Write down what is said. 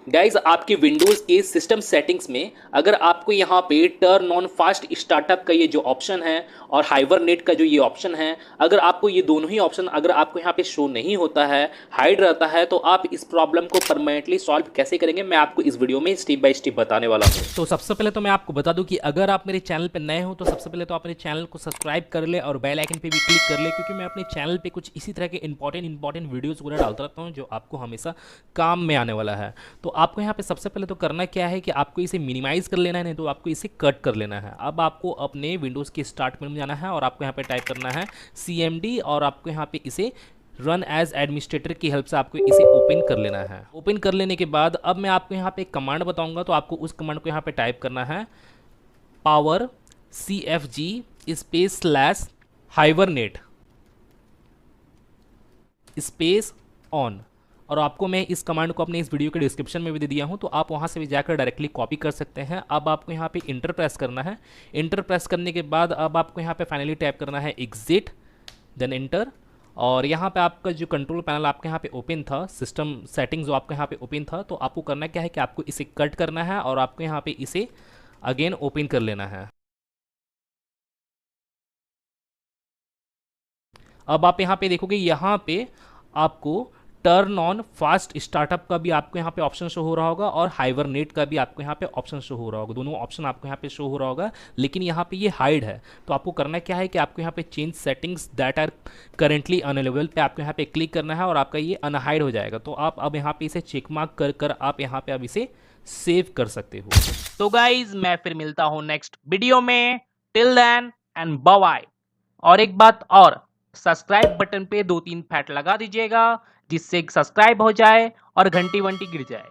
Guys आपके Windows के system settings में अगर आपको यहाँ पे टर्न ऑन फास्ट स्टार्टअप का ये जो ऑप्शन है और हाइबरनेट का जो ये ऑप्शन है, अगर आपको ये दोनों ही ऑप्शन अगर आपको यहाँ पे शो नहीं होता है, हाइड रहता है, तो आप इस प्रॉब्लम को परमानेंटली सॉल्व कैसे करेंगे मैं आपको इस वीडियो में स्टेप बाय स्टेप बताने वाला हूँ। तो सबसे पहले तो मैं आपको बता दूं कि अगर आप मेरे चैनल पर नए हो तो सबसे पहले तो आप मेरे चैनल को सब्सक्राइब कर ले और बेल आइकन पे भी क्लिक कर ले, क्योंकि मैं अपने चैनल पे कुछ इसी तरह के इंपॉर्टेंट वीडियोस वगैरह डालता रहता हूं जो आपको हमेशा काम में आने वाला है। तो आपको यहाँ पे सबसे पहले तो करना क्या है कि आपको इसे मिनिमाइज़ कर लेना है, नहीं तो आपको इसे कट कर लेना है। अब आपको अपने विंडोज़ के स्टार्ट मेनू में जाना है और आपको यहाँ पे टाइप करना है CMD और आपको यहाँ पे इसे रन एज एडमिनिस्ट्रेटर की हेल्प से आपको इसे ओपन कर लेना है। ओपन कर लेने के बाद अब मैं आपको यहाँ पे एक कमांड बताऊंगा, तो आपको उस कमांड को यहाँ पे टाइप करना है power CFG space slash hibernate space on. और आपको मैं इस कमांड को अपने इस वीडियो के डिस्क्रिप्शन में भी दे दिया हूं, तो आप वहां से भी जाकर डायरेक्टली कॉपी कर सकते हैं। अब आपको यहाँ पे इंटर प्रेस करना है। इंटर प्रेस करने के बाद अब आपको यहाँ पे फाइनली टाइप करना है एग्जिट, देन इंटर। और यहाँ पे आपका जो कंट्रोल पैनल आपके यहाँ पे ओपन था, सिस्टम सेटिंग्स जो आपके यहाँ पे ओपन था, तो आपको करना क्या है कि आपको इसे कट करना है और आपको यहाँ पे इसे अगेन ओपन कर लेना है। अब आप यहाँ पे देखोगे, यहाँ पे आपको टर्न ऑन फास्ट स्टार्टअप का भी आपको यहाँ पे ऑप्शन शो हो रहा होगा और हाइबरनेट का भी आपको यहाँ पे ऑप्शन शो हो रहा होगा। दोनों ऑप्शन आपको यहाँ पे शो हो रहा होगा, लेकिन यहाँ पे ये हाइड है। तो आपको करना क्या है कि आपको यहाँ पे change settings that are currently unavailable पे आपको यहाँ पे क्लिक करना है और आपका ये अनहाइड हो जाएगा। तो आप अब यहाँ पे इसे चेक मार्क कर कर आप यहाँ पे अब इसे सेव कर सकते हो। तो गाइज मैं फिर मिलता हूं नेक्स्ट वीडियो में। Till then and bye. और एक बात और, सब्सक्राइब बटन पे 2-3 फैट लगा दीजिएगा जिससे सब्सक्राइब हो जाए और घंटी वंटी गिर जाए।